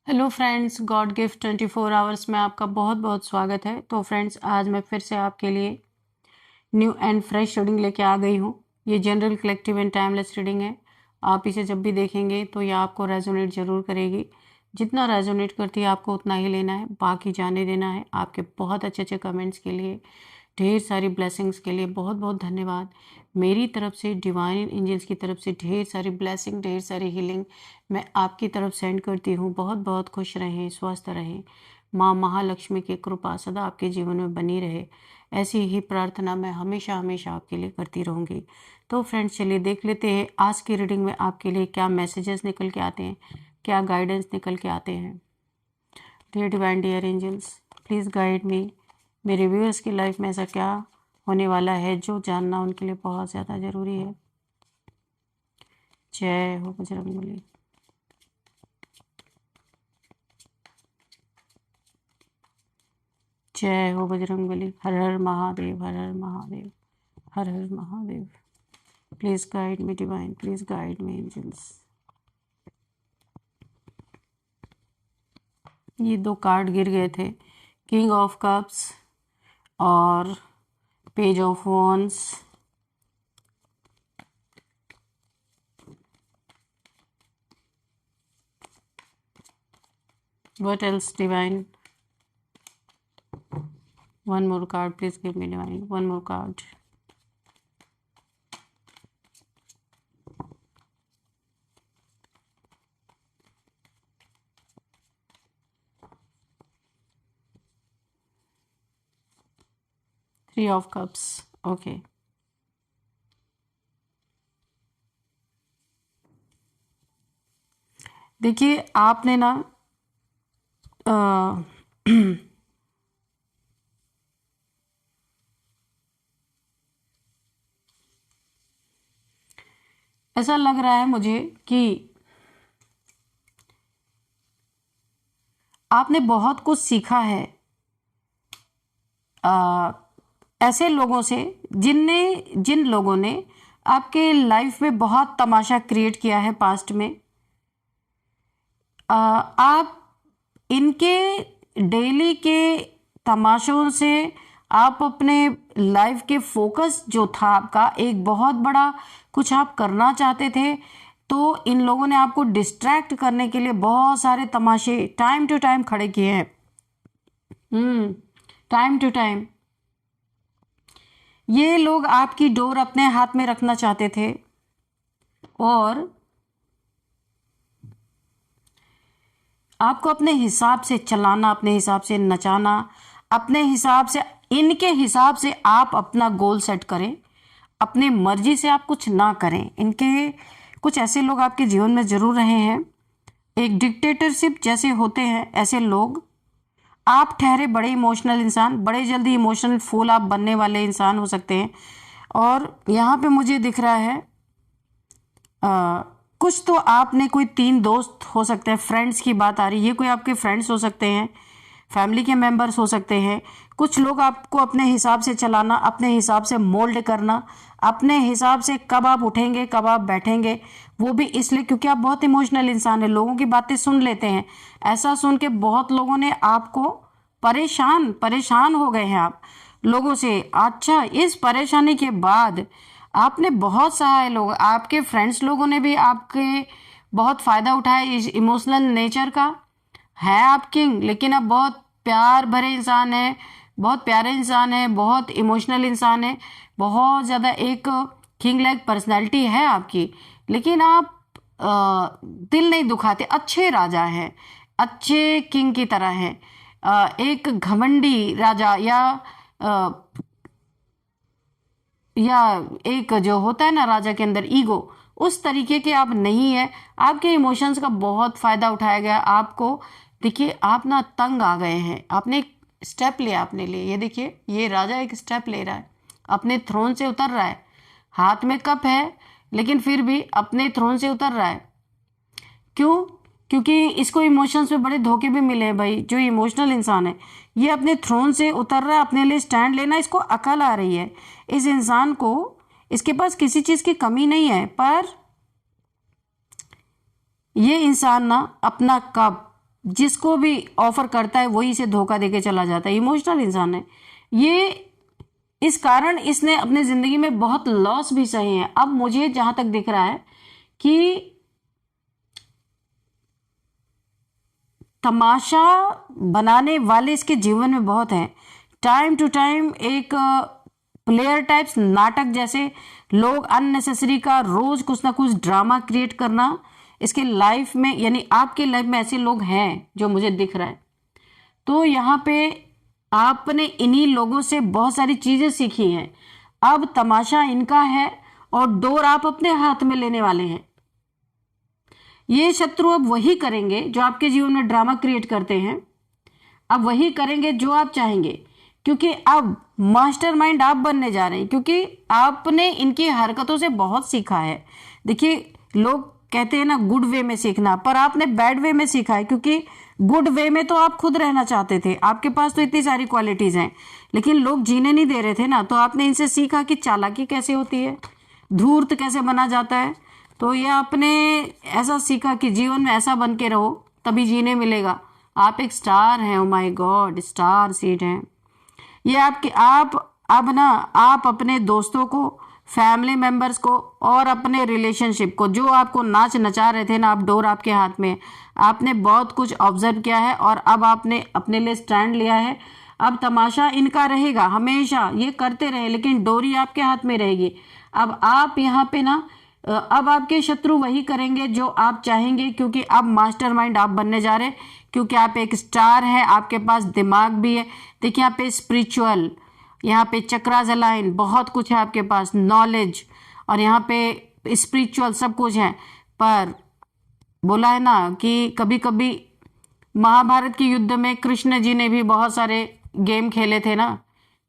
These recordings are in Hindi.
Hello friends, God gift 24 hours में आपका बहुत बहुत स्वागत है। तो फ्रेंड्स, आज मैं फिर से आपके लिए न्यू एंड फ्रेश रीडिंग लेके आ गई हूँ। ये general, collective and timeless reading है। आप इसे जब भी देखेंगे तो ये आपको रेजोनेट ज़रूर करेगी। जितना रेजोनेट करती है आपको उतना ही लेना है, बाकी जाने देना है। आपके बहुत अच्छे अच्छे कमेंट्स के लिए, ढेर सारी ब्लेसिंग्स के लिए बहुत बहुत धन्यवाद। मेरी तरफ से, डिवाइन एंजल्स की तरफ से ढेर सारी ब्लेसिंग, ढेर सारी हीलिंग मैं आपकी तरफ सेंड करती हूँ। बहुत बहुत खुश रहें, स्वस्थ रहें। माँ महालक्ष्मी की कृपा सदा आपके जीवन में बनी रहे, ऐसी ही प्रार्थना मैं हमेशा हमेशा आपके लिए करती रहूँगी। तो फ्रेंड्स, चलिए देख लेते हैं आज की रीडिंग में आपके लिए क्या मैसेजेस निकल के आते हैं, क्या गाइडेंस निकल के आते हैं। Dear divine, dear angels, please guide me. मेरे व्यूअर्स की लाइफ में ऐसा क्या होने वाला है जो जानना उनके लिए बहुत ज़्यादा ज़रूरी है। जय हो बजरंगबली। जय हो बजरंगबली। हर हर महादेव, हर हर महादेव, हर हर Mahadev. Please guide me divine, please guide me angels. ये दो कार्ड गिर गए थे, किंग ऑफ कप्स और page of wands. What else, divine? One more card, please give me, divine. One more card. Three of Cups. Okay. देखिए, आपने ना ऐसा लग रहा है मुझे कि आपने बहुत कुछ सीखा है ऐसे लोगों से जिन लोगों ने आपके लाइफ में बहुत तमाशा क्रिएट किया है पास्ट में। आप इनके डेली के तमाशों से आप अपने लाइफ के फोकस जो था आपका, एक बहुत बड़ा कुछ आप करना चाहते थे, तो इन लोगों ने आपको डिस्ट्रैक्ट करने के लिए बहुत सारे तमाशे टाइम टू टाइम खड़े किए हैं। टाइम टू टाइम ये लोग आपकी डोर अपने हाथ में रखना चाहते थे और आपको अपने हिसाब से चलाना, अपने हिसाब से नचाना, अपने हिसाब से, इनके हिसाब से आप अपना गोल सेट करें, अपने मर्जी से आप कुछ ना करें। इनके कुछ ऐसे लोग आपके जीवन में जरूर रहे हैं। एक डिक्टेटरशिप जैसे होते हैं ऐसे लोग। आप ठहरे बड़े इमोशनल इंसान, बड़े जल्दी इमोशनल फूल आप बनने वाले इंसान हो सकते हैं। और यहाँ पे मुझे दिख रहा है कुछ तो आपने कोई 3 दोस्त हो सकते हैं, फ्रेंड्स की बात आ रही है। ये कोई आपके फ्रेंड्स हो सकते हैं, फैमिली के मेंबर्स हो सकते हैं। कुछ लोग आपको अपने हिसाब से चलाना, अपने हिसाब से मोल्ड करना, अपने हिसाब से कब आप उठेंगे कब आप बैठेंगे, वो भी इसलिए क्योंकि आप बहुत इमोशनल इंसान है, लोगों की बातें सुन लेते हैं। ऐसा सुन के बहुत लोगों ने आपको परेशान हो गए हैं आप लोगों से। अच्छा, इस परेशानी के बाद आपने बहुत सहाय, लोग आपके फ्रेंड्स लोगों ने भी आपके बहुत फ़ायदा उठाया इस इमोशनल नेचर का। है आप किंग, लेकिन आप बहुत प्यार भरे इंसान हैं, बहुत प्यारे इंसान हैं, बहुत इमोशनल इंसान हैं, बहुत ज़्यादा एक किंग लाइक पर्सनैलिटी है आपकी। लेकिन आप दिल नहीं दुखाते, अच्छे राजा हैं, अच्छे किंग की तरह हैं। एक घमंडी राजा या एक जो होता है ना राजा के अंदर ईगो, उस तरीके के आप नहीं है। आपके इमोशंस का बहुत फायदा उठाया गया आपको। देखिए, आप ना तंग आ गए हैं, आपने एक स्टेप लिया अपने लिए। ये देखिए, ये राजा एक स्टेप ले रहा है, अपने थ्रोन से उतर रहा है। हाथ में कप है लेकिन फिर भी अपने थ्रोन से उतर रहा है। क्यों? क्योंकि इसको इमोशंस में बड़े धोखे भी मिले हैं भाई। जो इमोशनल इंसान है ये अपने थ्रोन से उतर रहा है, अपने लिए स्टैंड लेना, इसको अकल आ रही है। इस इंसान को, इसके पास किसी चीज की कमी नहीं है, पर ये इंसान ना अपना कप जिसको भी ऑफर करता है वही इसे धोखा देके चला जाता है। इमोशनल इंसान है ये, इस कारण इसने अपने जिंदगी में बहुत लॉस भी सहे हैं। अब मुझे जहां तक दिख रहा है कि तमाशा बनाने वाले इसके जीवन में बहुत हैं। टाइम टू टाइम एक प्लेयर टाइप्स नाटक जैसे लोग अननेसेसरी का रोज कुछ ना कुछ ड्रामा क्रिएट करना इसके लाइफ में, यानी आपके लाइफ में ऐसे लोग हैं जो मुझे दिख रहा है। तो यहाँ पे आपने इन्हीं लोगों से बहुत सारी चीजें सीखी हैं। अब तमाशा इनका है और डोर आप अपने हाथ में लेने वाले हैं। ये शत्रु अब वही करेंगे जो आपके जीवन में ड्रामा क्रिएट करते हैं, अब वही करेंगे जो आप चाहेंगे, क्योंकि अब मास्टरमाइंड आप बनने जा रहे हैं, क्योंकि आपने इनकी हरकतों से बहुत सीखा है। देखिए लोग कहते हैं ना गुड वे में सीखना, पर आपने बैड वे में सीखा है, क्योंकि गुड वे में तो आप खुद रहना चाहते थे, आपके पास तो इतनी सारी क्वालिटीज हैं, लेकिन लोग जीने नहीं दे रहे थे ना। तो आपने इनसे सीखा कि चालाकी कैसे होती है, धूर्त कैसे बना जाता है। तो ये आपने ऐसा सीखा कि जीवन में ऐसा बन के रहो तभी जीने मिलेगा। आप एक स्टार हैं, oh my God, star seed हैं ये आपके। आप अब ना आप अपने दोस्तों को, फैमिली मेंबर्स को और अपने रिलेशनशिप को, जो आपको नाच नचा रहे थे ना, आप डोर आपके हाथ में, आपने बहुत कुछ ऑब्जर्व किया है और अब आपने अपने लिए स्टैंड लिया है। अब तमाशा इनका रहेगा हमेशा, ये करते रहे, लेकिन डोरी आपके हाथ में रहेगी। अब आप यहाँ पे ना, अब आपके शत्रु वही करेंगे जो आप चाहेंगे, क्योंकि अब मास्टरमाइंड आप बनने जा रहे हैं, क्योंकि आप एक स्टार हैं, आपके पास दिमाग भी है। देखिए यहाँ पे स्पिरिचुअल, यहाँ पे चक्रास अलाइन, बहुत कुछ है आपके पास, नॉलेज, और यहाँ पे स्पिरिचुअल सब कुछ है। पर बोला है ना कि कभी कभी महाभारत के युद्ध में कृष्ण जी ने भी बहुत सारे गेम खेले थे ना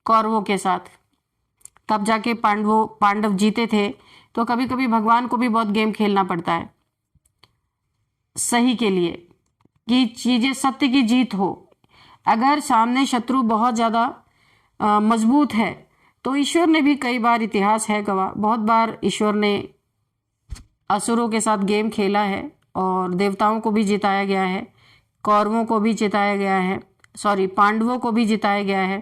कौरवों के साथ, तब जाके पांडव जीते थे। तो कभी कभी भगवान को भी बहुत गेम खेलना पड़ता है सही के लिए, कि चीजें सत्य की जीत हो। अगर सामने शत्रु बहुत ज्यादा मजबूत है तो ईश्वर ने भी कई बार, इतिहास है गवाह, बहुत बार ईश्वर ने असुरों के साथ गेम खेला है और देवताओं को भी जिताया गया है, कौरवों को भी जिताया गया है, सॉरी पांडवों को भी जिताया गया है।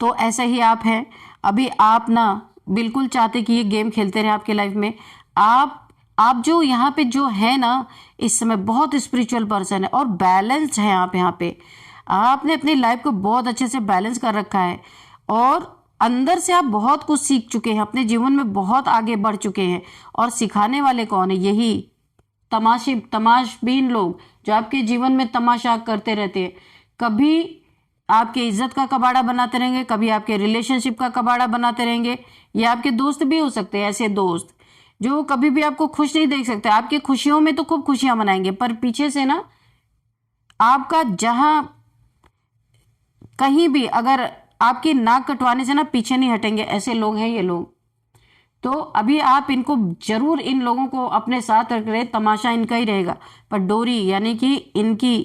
तो ऐसे ही आप हैं। अभी आप ना बिल्कुल चाहते कि ये गेम खेलते रहे आपके लाइफ में। आप जो यहाँ पे जो है ना, इस समय बहुत स्पिरिचुअल पर्सन है और बैलेंस्ड है आप। यहाँ पे आपने अपनी लाइफ को बहुत अच्छे से बैलेंस कर रखा है और अंदर से आप बहुत कुछ सीख चुके हैं, अपने जीवन में बहुत आगे बढ़ चुके हैं। और सिखाने वाले कौन है? यही तमाशबीन लोग जो आपके जीवन में तमाशा करते रहते हैं। कभी आपके इज्जत का कबाड़ा बनाते रहेंगे, कभी आपके रिलेशनशिप का कबाड़ा बनाते रहेंगे। या आपके दोस्त भी हो सकते हैं, ऐसे दोस्त जो कभी भी आपको खुश नहीं देख सकते। आपकी खुशियों में तो खूब खुशियां मनाएंगे, पर पीछे से ना आपका जहां कहीं भी अगर आपकी नाक कटवाने से ना पीछे नहीं हटेंगे, ऐसे लोग हैं ये लोग। तो अभी आप इनको जरूर, इन लोगों को अपने साथ रख रहे, तमाशा इनका ही रहेगा। पर डोरी यानी कि इनकी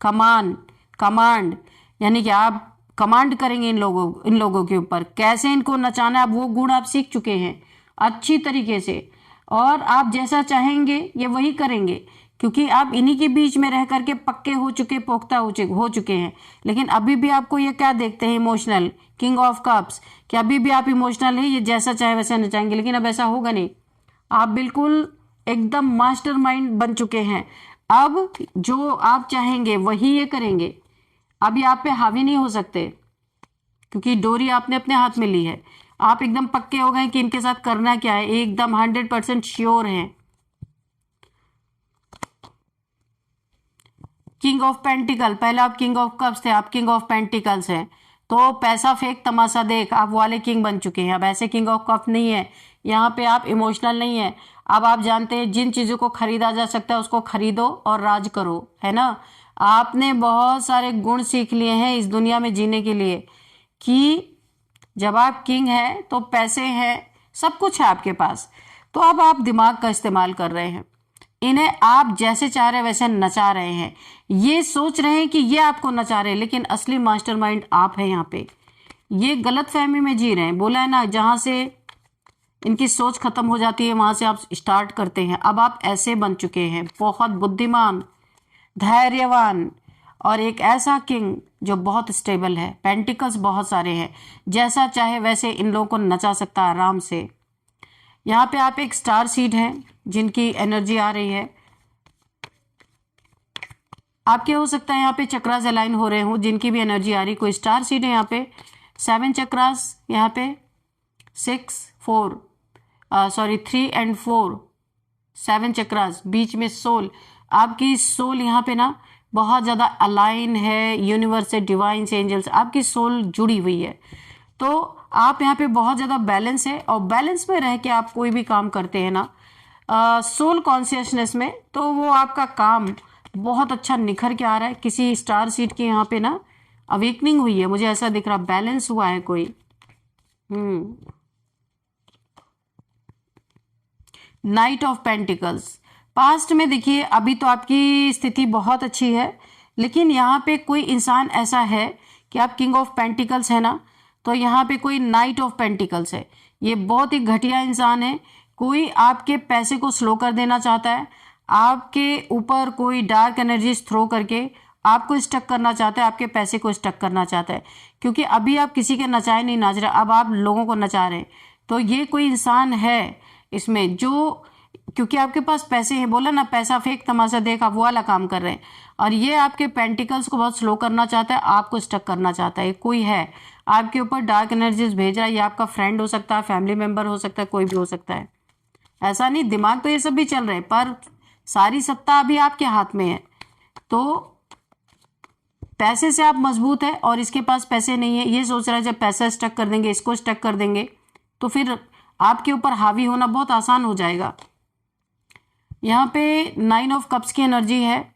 कमांड यानी कि आप कमांड करेंगे इन लोगों के ऊपर, कैसे इनको नचाना है। अब वो गुण आप सीख चुके हैं अच्छी तरीके से, और आप जैसा चाहेंगे ये वही करेंगे, क्योंकि आप इन्हीं के बीच में रह करके पक्के हो चुके, पोख्ता हो चुके हैं। लेकिन अभी भी आपको ये क्या देखते हैं, इमोशनल किंग ऑफ कप्स, कि अभी भी आप इमोशनल है, ये जैसा चाहे वैसा नचाएंगे। लेकिन अब ऐसा होगा नहीं, आप बिल्कुल एकदम मास्टरमाइंड बन चुके हैं। अब जो आप चाहेंगे वही ये करेंगे। अभी आप पे हावी नहीं हो सकते, क्योंकि डोरी आपने अपने हाथ में ली है। आप एकदम पक्के हो गए कि इनके साथ करना क्या है, एकदम 100% श्योर हैं। किंग ऑफ पेंटिकल, पहले आप किंग ऑफ कप्स थे, आप किंग ऑफ पेंटिकल्स हैं। तो पैसा फेंक तमाशा देख, आप वाले किंग बन चुके हैं। अब ऐसे किंग ऑफ कप नहीं है, यहाँ पे आप इमोशनल नहीं है। अब आप जानते हैं जिन चीजों को खरीदा जा सकता है उसको खरीदो और राज करो, है ना। आपने बहुत सारे गुण सीख लिए हैं इस दुनिया में जीने के लिए, कि जब आप किंग हैं तो पैसे हैं, सब कुछ है आपके पास। तो अब आप दिमाग का इस्तेमाल कर रहे हैं, इन्हें आप जैसे चाह रहे वैसे नचा रहे हैं। ये सोच रहे हैं कि ये आपको नचा रहे हैं, लेकिन असली मास्टरमाइंड आप हैं यहाँ पे। ये गलत फहमी में जी रहे हैं। बोला है ना, जहां से इनकी सोच खत्म हो जाती है वहां से आप स्टार्ट करते हैं। अब आप ऐसे बन चुके हैं, बहुत बुद्धिमान, धैर्यवान और एक ऐसा किंग जो बहुत स्टेबल है। पेंटिकल्स बहुत सारे हैं, जैसा चाहे वैसे इन लोगों को नचा सकता है आराम से। यहाँ पे आप एक स्टार सीड हैं जिनकी एनर्जी आ रही है। आपके हो सकता है यहाँ पे चक्रास अलाइन हो रहे हो, जिनकी भी एनर्जी आ रही। कोई स्टार सीड है यहाँ पे 7 चक्रास, यहाँ पे 3 and 4, 7 चक्रास, बीच में सोल। आपकी सोल यहाँ पे ना बहुत ज़्यादा अलाइन है यूनिवर्स से, डिवाइन से, एंजल्स, आपकी सोल जुड़ी हुई है। तो आप यहाँ पे बहुत ज़्यादा बैलेंस है, और बैलेंस में रह के आप कोई भी काम करते हैं ना सोल कॉन्शियसनेस में, तो वो आपका काम बहुत अच्छा निखर के आ रहा है। किसी स्टार सीड की यहाँ पे ना अवेकनिंग हुई है, मुझे ऐसा दिख रहा, बैलेंस हुआ है कोई। नाइट ऑफ पेंटिकल्स, पास्ट में देखिए, अभी तो आपकी स्थिति बहुत अच्छी है, लेकिन यहाँ पे कोई इंसान ऐसा है कि आप किंग ऑफ पेंटिकल्स है ना, तो यहाँ पे कोई नाइट ऑफ पेंटिकल्स है। ये बहुत ही घटिया इंसान है। कोई आपके पैसे को स्लो कर देना चाहता है, आपके ऊपर कोई डार्क एनर्जीज थ्रो करके आपको स्टक करना चाहता है, आपके पैसे को स्टक करना चाहता है, क्योंकि अभी आप किसी के नचाए नहीं नाच रहे, अब आप लोगों को नचा रहे हैं। तो ये कोई इंसान है इसमें जो, क्योंकि आपके पास पैसे हैं, बोला ना पैसा फेंक तमाशा देख, आप वो वाला काम कर रहे हैं, और ये आपके पेंटिकल्स को बहुत स्लो करना चाहता है, आपको स्टक करना चाहता है। कोई है आपके ऊपर डार्क एनर्जीज भेज रहा है, ये आपका फ्रेंड हो सकता है, फैमिली मेंबर हो सकता है, कोई भी हो सकता है। ऐसा नहीं, दिमाग तो ये सब भी चल रहे हैं, पर सारी सत्ता अभी आपके हाथ में है। तो पैसे से आप मजबूत है, और इसके पास पैसे नहीं है, ये सोच रहा है जब पैसा स्टक कर देंगे, इसको स्टक कर देंगे, तो फिर आपके ऊपर हावी होना बहुत आसान हो जाएगा। यहाँ पे 9 ऑफ कप्स की एनर्जी है।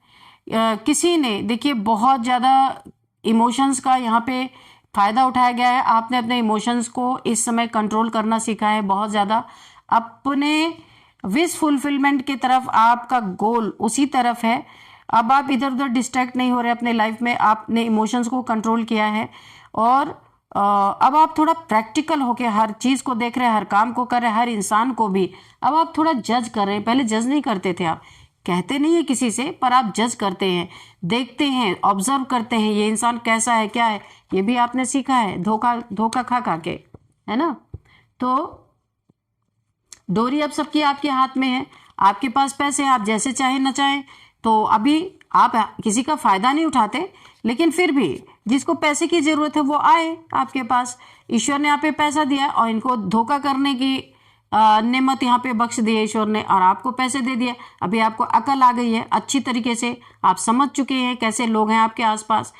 किसी ने देखिए बहुत ज़्यादा इमोशंस का यहाँ पे फायदा उठाया गया है। आपने अपने इमोशंस को इस समय कंट्रोल करना सीखा है बहुत ज़्यादा। अपने विश फुलफिलमेंट की तरफ आपका गोल उसी तरफ है। अब आप इधर उधर डिस्ट्रैक्ट नहीं हो रहे अपने लाइफ में, आपने इमोशंस को कंट्रोल किया है, और अब आप थोड़ा प्रैक्टिकल होके हर चीज को देख रहे हैं, हर काम को कर रहे हैं, हर इंसान को भी अब आप थोड़ा जज कर रहे हैं। पहले जज नहीं करते थे, आप कहते नहीं है किसी से, पर आप जज करते हैं, देखते हैं, ऑब्जर्व करते हैं, ये इंसान कैसा है, क्या है, ये भी आपने सीखा है धोखा खा के, है ना। तो डोरी अब सबकी आपके हाथ में है, आपके पास पैसे, आप जैसे चाहे नचाएं। तो अभी आप किसी का फायदा नहीं उठाते, लेकिन फिर भी जिसको पैसे की जरूरत है वो आए आपके पास। ईश्वर ने यहाँ पे पैसा दिया, और इनको धोखा करने की नेमत यहाँ पे बख्श दी है ईश्वर ने, और आपको पैसे दे दिया। अभी आपको अकल आ गई है, अच्छी तरीके से आप समझ चुके हैं कैसे लोग हैं आपके आसपास,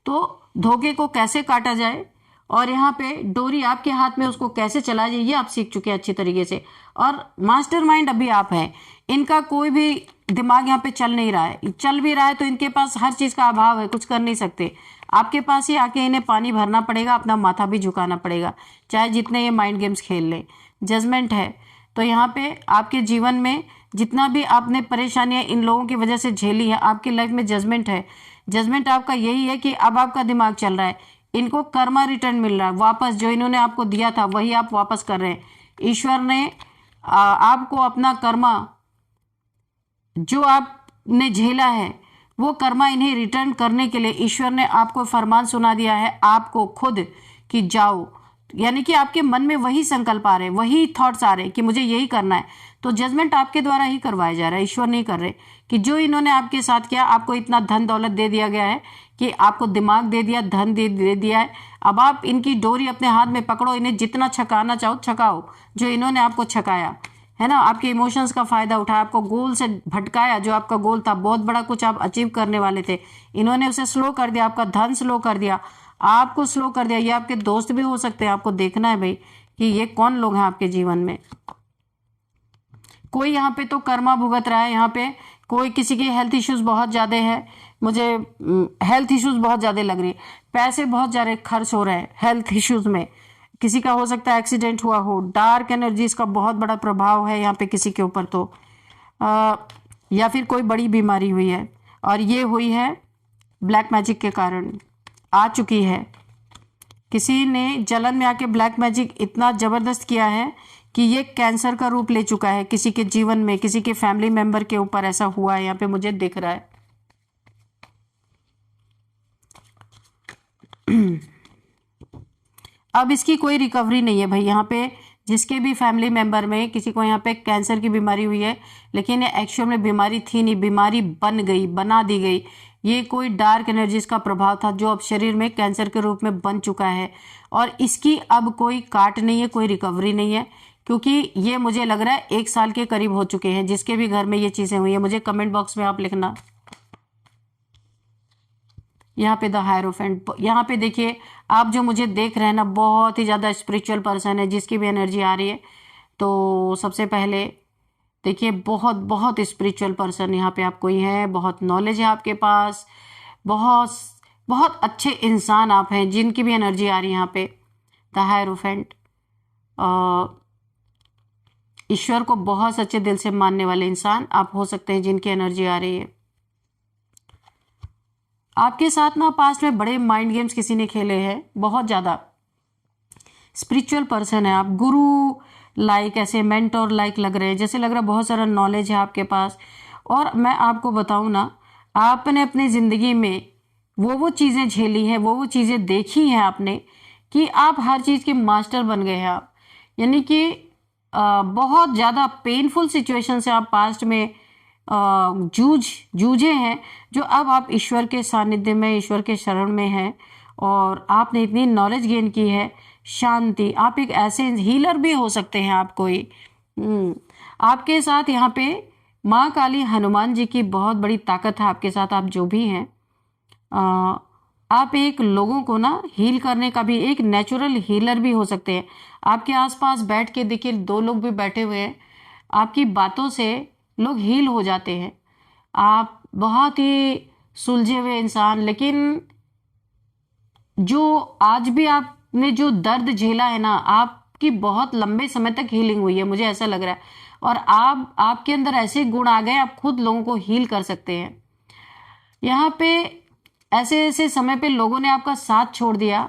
तो धोखे को कैसे काटा जाए, और यहाँ पे डोरी आपके हाथ में, उसको कैसे चलाया जाए, ये आप सीख चुके हैं अच्छी तरीके से। और मास्टरमाइंड अभी आप हैं, इनका कोई भी दिमाग यहाँ पे चल नहीं रहा है, चल भी रहा है तो इनके पास हर चीज का अभाव है, कुछ कर नहीं सकते। आपके पास ही आके इन्हें पानी भरना पड़ेगा, अपना माथा भी झुकाना पड़ेगा, चाहे जितने ये माइंड गेम्स खेल लें। जजमेंट है, तो यहाँ पे आपके जीवन में जितना भी आपने परेशानियां इन लोगों की वजह से झेली है, आपकी लाइफ में जजमेंट है। जजमेंट आपका यही है कि अब आपका दिमाग चल रहा है, इनको कर्मा रिटर्न मिल रहा है वापस, जो इन्होंने आपको दिया था वही आप वापस कर रहे हैं। ईश्वर ने आपको अपना कर्मा जो आपने झेला है वो कर्मा इन्हें रिटर्न करने के लिए ईश्वर ने आपको फरमान सुना दिया है, आपको खुद कि जाओ, यानी कि आपके मन में वही संकल्प आ रहे हैं, वही थॉट्स आ रहे हैं कि मुझे यही करना है। तो जजमेंट आपके द्वारा ही करवाया जा रहा है, ईश्वर नहीं कर रहे। कि जो इन्होंने आपके साथ किया, आपको इतना धन दौलत दे दिया गया है, कि आपको दिमाग दे दिया, धन दे दिया है, अब आप इनकी डोरी अपने हाथ में पकड़ो, इन्हें जितना छकाना चाहो छकाओ, जो इन्होंने आपको छकाया है ना, आपके इमोशंस का फायदा उठाया, आपको गोल से भटकाया। जो आपका गोल था बहुत बड़ा, कुछ आप अचीव करने वाले थे, इन्होंने उसे स्लो कर दिया, आपका धन स्लो कर दिया, आपको स्लो कर दिया। ये आपके दोस्त भी हो सकते हैं, आपको देखना है भाई कि ये कौन लोग हैं आपके जीवन में। कोई यहाँ पे तो कर्मा भुगत रहा है, यहाँ पे कोई किसी की हेल्थ इश्यूज बहुत ज्यादा है, मुझे हेल्थ इश्यूज बहुत ज्यादा लग रही है, पैसे बहुत ज्यादा खर्च हो रहे हैं हेल्थ इश्यूज में। किसी का हो सकता है एक्सीडेंट हुआ हो, डार्क एनर्जीज का बहुत बड़ा प्रभाव है यहाँ पे किसी के ऊपर, तो या फिर कोई बड़ी बीमारी हुई है, और ये हुई है ब्लैक मैजिक के कारण, आ चुकी है। किसी ने जलन में आके ब्लैक मैजिक इतना जबरदस्त किया है कि ये कैंसर का रूप ले चुका है किसी के जीवन में, किसी के फैमिली मेंबर के ऊपर ऐसा हुआ है, यहाँ पे मुझे दिख रहा है। अब इसकी कोई रिकवरी नहीं है भाई। यहाँ पे जिसके भी फैमिली मेंबर में किसी को यहाँ पे कैंसर की बीमारी हुई है, लेकिन ये एक्चुअल में बीमारी थी नहीं, बीमारी बन गई, बना दी गई। ये कोई डार्क एनर्जीज का प्रभाव था जो अब शरीर में कैंसर के रूप में बन चुका है, और इसकी अब कोई काट नहीं है, कोई रिकवरी नहीं है, क्योंकि ये मुझे लग रहा है 1 साल के करीब हो चुके हैं जिसके भी घर में ये चीजें हुई है। मुझे कमेंट बॉक्स में आप लिखना। यहाँ पे द हायरोफेंट, यहाँ पे देखिए आप जो मुझे देख रहे हैं ना, बहुत ही ज़्यादा स्पिरिचुअल पर्सन है जिसकी भी एनर्जी आ रही है। तो सबसे पहले देखिए बहुत बहुत स्पिरिचुअल पर्सन यहाँ पे आप कोई हैं, बहुत नॉलेज है आपके पास, बहुत बहुत अच्छे इंसान आप हैं जिनकी भी एनर्जी आ रही है यहाँ पे। द हायरोफेंट, ईश्वर को बहुत सच्चे दिल से मानने वाले इंसान आप हो सकते हैं जिनकी एनर्जी आ रही है। आपके साथ ना पास्ट में बड़े माइंड गेम्स किसी ने खेले हैं, बहुत ज़्यादा स्पिरिचुअल पर्सन है आप, गुरु लाइक, ऐसे मेंटोर लाइक लग रहे हैं, जैसे लग रहा है बहुत सारा नॉलेज है आपके पास। और मैं आपको बताऊं ना, आपने अपनी ज़िंदगी में वो चीज़ें झेली हैं, वो चीज़ें देखी हैं आपने, कि आप हर चीज़ के मास्टर बन गए हैं आप। यानी कि बहुत ज़्यादा पेनफुल सिचुएशन से आप पास्ट में जूझे हैं, जो अब आप ईश्वर के सानिध्य में, ईश्वर के शरण में हैं, और आपने इतनी नॉलेज गेन की है, शांति। आप एक ऐसे हीलर भी हो सकते हैं आप कोई। आपके साथ यहाँ पे माँ काली, हनुमान जी की बहुत बड़ी ताकत है आपके साथ, आप जो भी हैं। आप एक लोगों को ना हील करने का भी एक नेचुरल हीलर भी हो सकते हैं। आपके आसपास बैठ के देखिए 2 लोग भी बैठे हुए हैं, आपकी बातों से लोग हील हो जाते हैं। आप बहुत ही सुलझे हुए इंसान, लेकिन जो आज भी आपने जो दर्द झेला है ना, आपकी बहुत लंबे समय तक हीलिंग हुई है, मुझे ऐसा लग रहा है। और आपके अंदर ऐसे गुण आ गए, आप खुद लोगों को हील कर सकते हैं। यहाँ पे ऐसे ऐसे समय पे लोगों ने आपका साथ छोड़ दिया,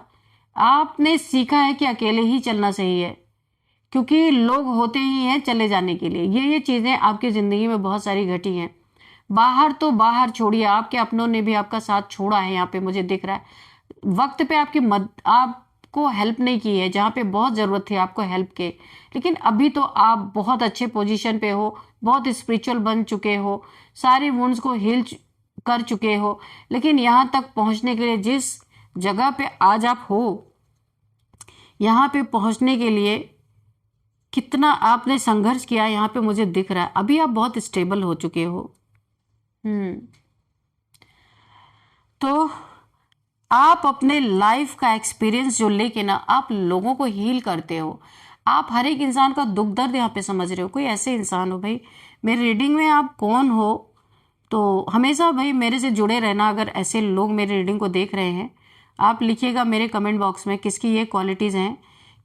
आपने सीखा है कि अकेले ही चलना सही है, क्योंकि लोग होते ही हैं चले जाने के लिए। ये चीज़ें आपकी ज़िंदगी में बहुत सारी घटी हैं। बाहर तो बाहर छोड़िए, आपके अपनों ने भी आपका साथ छोड़ा है, यहाँ पे मुझे दिख रहा है। वक्त पे आपको हेल्प नहीं की है, जहाँ पे बहुत ज़रूरत थी आपको हेल्प के। लेकिन अभी तो आप बहुत अच्छे पोजीशन पे हो, बहुत स्पिरिचुअल बन चुके हो, सारे वुंड्स को हील कर चुके हो। लेकिन यहाँ तक पहुँचने के लिए, जिस जगह पे आज आप हो, यहाँ पे पहुँचने के लिए कितना आपने संघर्ष किया, यहाँ पे मुझे दिख रहा है। अभी आप बहुत स्टेबल हो चुके हो। तो आप अपने लाइफ का एक्सपीरियंस जो लेके ना आप लोगों को हील करते हो। आप हर एक इंसान का दुख दर्द यहाँ पे समझ रहे हो। कोई ऐसे इंसान हो भाई, मेरी रीडिंग में आप कौन हो, तो हमेशा भाई मेरे से जुड़े रहना। अगर ऐसे लोग मेरी रीडिंग को देख रहे हैं, आप लिखिएगा मेरे कमेंट बॉक्स में किसकी ये क्वालिटीज़ हैं,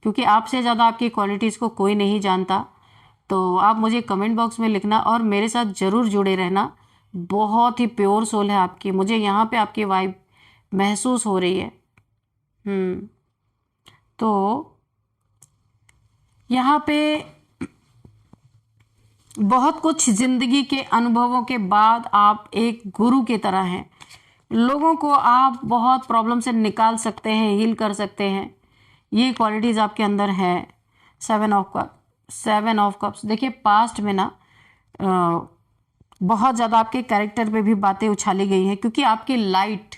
क्योंकि आपसे ज़्यादा आपकी क्वालिटीज़ को कोई नहीं जानता। तो आप मुझे कमेंट बॉक्स में लिखना और मेरे साथ ज़रूर जुड़े रहना। बहुत ही प्योर सोल है आपकी, मुझे यहाँ पे आपकी वाइब महसूस हो रही है। तो यहाँ पे बहुत कुछ जिंदगी के अनुभवों के बाद आप एक गुरु की तरह हैं। लोगों को आप बहुत प्रॉब्लम से निकाल सकते हैं, हील कर सकते हैं। ये क्वालिटीज़ आपके अंदर है। 7 ऑफ कप्स देखिए, पास्ट में ना बहुत ज़्यादा आपके कैरेक्टर पे भी बातें उछाली गई हैं, क्योंकि आपकी लाइट,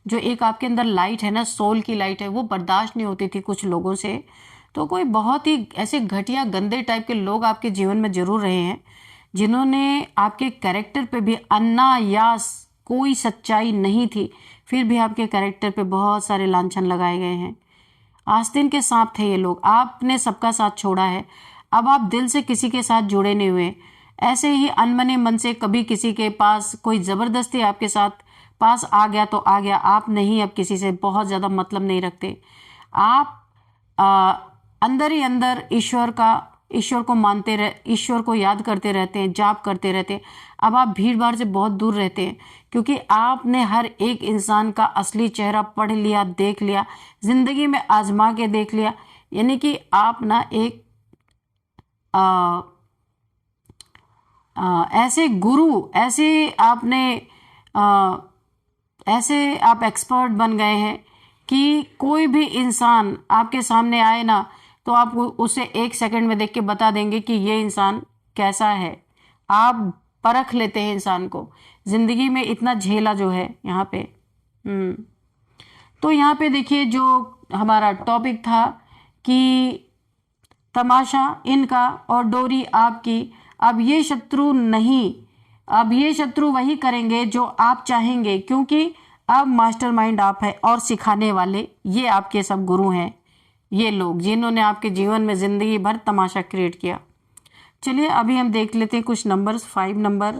जो एक आपके अंदर लाइट है ना, सोल की लाइट है, वो बर्दाश्त नहीं होती थी कुछ लोगों से। तो कोई बहुत ही ऐसे घटिया गंदे टाइप के लोग आपके जीवन में जरूर रहे हैं, जिन्होंने आपके कैरेक्टर पे भी अनायास, कोई सच्चाई नहीं थी, फिर भी आपके कैरेक्टर पे बहुत सारे लांछन लगाए गए हैं। आस्तीन के सांप थे ये लोग। आपने सबका साथ छोड़ा है, अब आप दिल से किसी के साथ जुड़े नहीं हुए। ऐसे ही अनमने मन से कभी किसी के पास कोई ज़बरदस्ती आपके साथ पास आ गया तो आ गया। आप नहीं अब किसी से बहुत ज़्यादा मतलब नहीं रखते। आप अंदर ही अंदर ईश्वर को मानते रहे, ईश्वर को याद करते रहते हैं, जाप करते रहते हैं। अब आप भीड़ भाड़ से बहुत दूर रहते हैं, क्योंकि आपने हर एक इंसान का असली चेहरा पढ़ लिया, देख लिया, जिंदगी में आजमा के देख लिया। यानी कि आप ना एक ऐसे गुरु, ऐसे आप एक्सपर्ट बन गए हैं कि कोई भी इंसान आपके सामने आए ना तो आप उसे 1 सेकंड में देख के बता देंगे कि ये इंसान कैसा है। आप परख लेते हैं इंसान को, जिंदगी में इतना झेला जो है यहाँ पे। तो यहाँ पे देखिए जो हमारा टॉपिक था कि तमाशा इनका और डोरी आपकी। अब ये शत्रु नहीं, अब ये शत्रु वही करेंगे जो आप चाहेंगे, क्योंकि अब मास्टरमाइंड आप है और सिखाने वाले ये आपके सब गुरु हैं, ये लोग जिन्होंने आपके जीवन में जिंदगी भर तमाशा क्रिएट किया। चलिए अभी हम देख लेते हैं कुछ नंबर्स। 5 नंबर,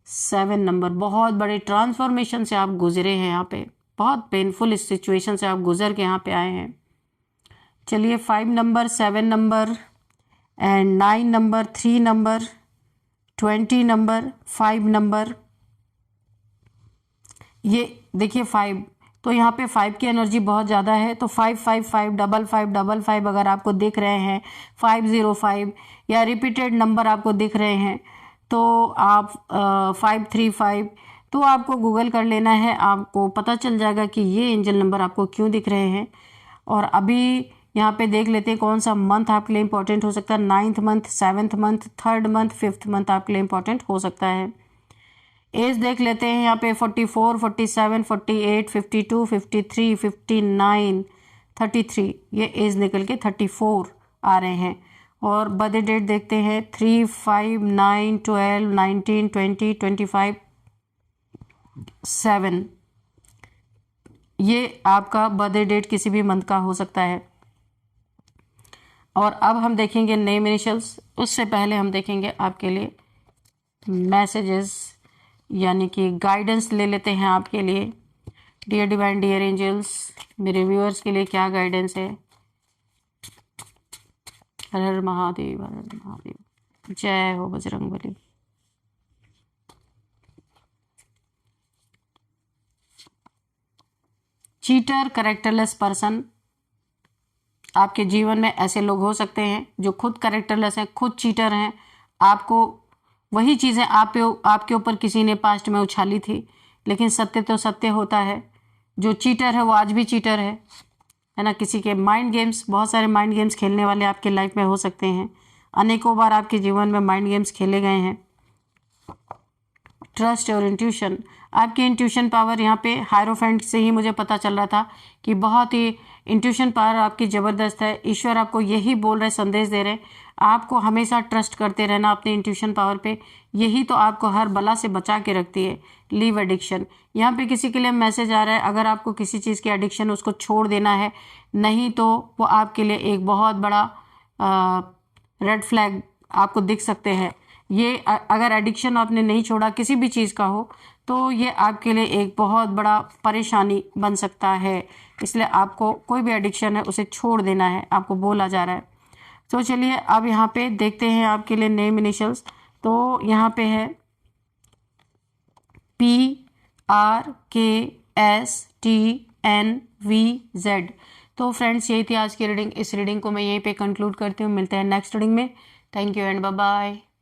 7 नंबर, बहुत बड़े ट्रांसफॉर्मेशन से आप गुजरे हैं यहाँ पे, बहुत पेनफुल सिचुएशन से आप गुजर के यहाँ पे आए हैं। चलिए 5 number, 7 number and 9 number, 3 number, 20 number, 5 number. ये देखिए 5, तो यहाँ पे 5 की एनर्जी बहुत ज़्यादा है। तो 5 5 5 5 5 5 5 अगर आपको दिख रहे हैं, 505 या रिपीटेड नंबर आपको दिख रहे हैं तो आप 535, तो आपको गूगल कर लेना है, आपको पता चल जाएगा कि ये एंजल नंबर आपको क्यों दिख रहे हैं। और अभी यहाँ पे देख लेते हैं कौन सा मंथ आपके लिए इंपॉर्टेंट हो सकता है। 9th month, 7th month, 3rd month, 5th month आपके लिए इंपॉर्टेंट हो सकता है। एज देख लेते हैं यहाँ पे 44, 47, 48, 52, 53, 59, 33, ये एज निकल के 34 आ रहे हैं। और बर्थडे डेट देखते हैं 3, 5, 9, 12, 19, 20, 25, 7, ये आपका बर्थडे डेट किसी भी मंथ का हो सकता है। और अब हम देखेंगे नेम इनिशियल्स, उससे पहले हम देखेंगे आपके लिए मैसेजेस, यानी कि गाइडेंस ले लेते हैं आपके लिए। डियर डिवाइन, डियर एंजल्स, मेरे व्यूअर्स के लिए क्या गाइडेंस है। हर हर महादेव, हर हर महादेव, जय हो बजरंगबली। चीटर, कैरेक्टरलेस पर्सन, आपके जीवन में ऐसे लोग हो सकते हैं जो खुद कैरेक्टरलेस हैं, खुद चीटर हैं। आपको वही चीज़ें आपके ऊपर किसी ने पास्ट में उछाली थी, लेकिन सत्य तो सत्य होता है। जो चीटर है वो आज भी चीटर है ना। किसी के माइंड गेम्स, बहुत सारे माइंड गेम्स खेलने वाले आपके लाइफ में हो सकते हैं। अनेकों बार आपके जीवन में माइंड गेम्स खेले गए हैं। ट्रस्ट और इंट्यूशन, आपकी इंट्यूशन पावर यहाँ पे हायरोफेंट से ही मुझे पता चल रहा था कि बहुत ही इंट्यूशन पावर आपकी ज़बरदस्त है। ईश्वर आपको यही बोल रहे, संदेश दे रहे, आपको हमेशा ट्रस्ट करते रहना अपनी इंट्यूशन पावर पे, यही तो आपको हर बला से बचा के रखती है। लीव एडिक्शन, यहाँ पे किसी के लिए मैसेज आ रहा है, अगर आपको किसी चीज़ की एडिक्शन उसको छोड़ देना है, नहीं तो वो आपके लिए एक बहुत बड़ा रेड फ्लैग आपको दिख सकते हैं। ये अगर एडिक्शन आपने नहीं छोड़ा किसी भी चीज़ का हो तो ये आपके लिए एक बहुत बड़ा परेशानी बन सकता है। इसलिए आपको कोई भी एडिक्शन है उसे छोड़ देना है, आपको बोला जा रहा है। तो चलिए अब यहाँ पे देखते हैं आपके लिए नेम इनिशियल्स। तो यहाँ पे है PRKSTNVZ। तो फ्रेंड्स यही थी आज की रीडिंग। इस रीडिंग को मैं यहीं पे कंक्लूड करती हूँ। मिलते हैं नेक्स्ट रीडिंग में। Thank you and bye bye.